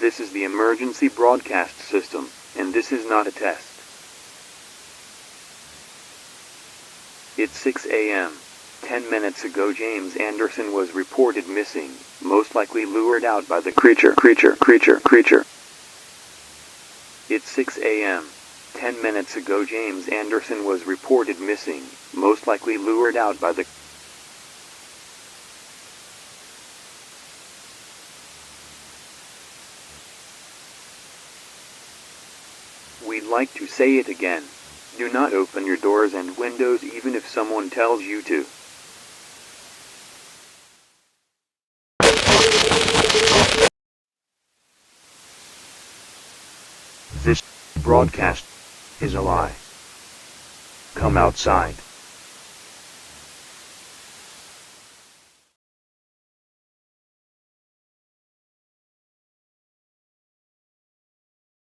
This is the emergency broadcast system, and this is not a test. It's 6 a.m. 10 minutes ago James Anderson was reported missing, most likely lured out by the creature. It's 6 a.m. 10 minutes ago James Anderson was reported missing, most likely lured out by the We'd like to say it again. Do not open your doors and windows even if someone tells you to. This broadcast is a lie. Come outside.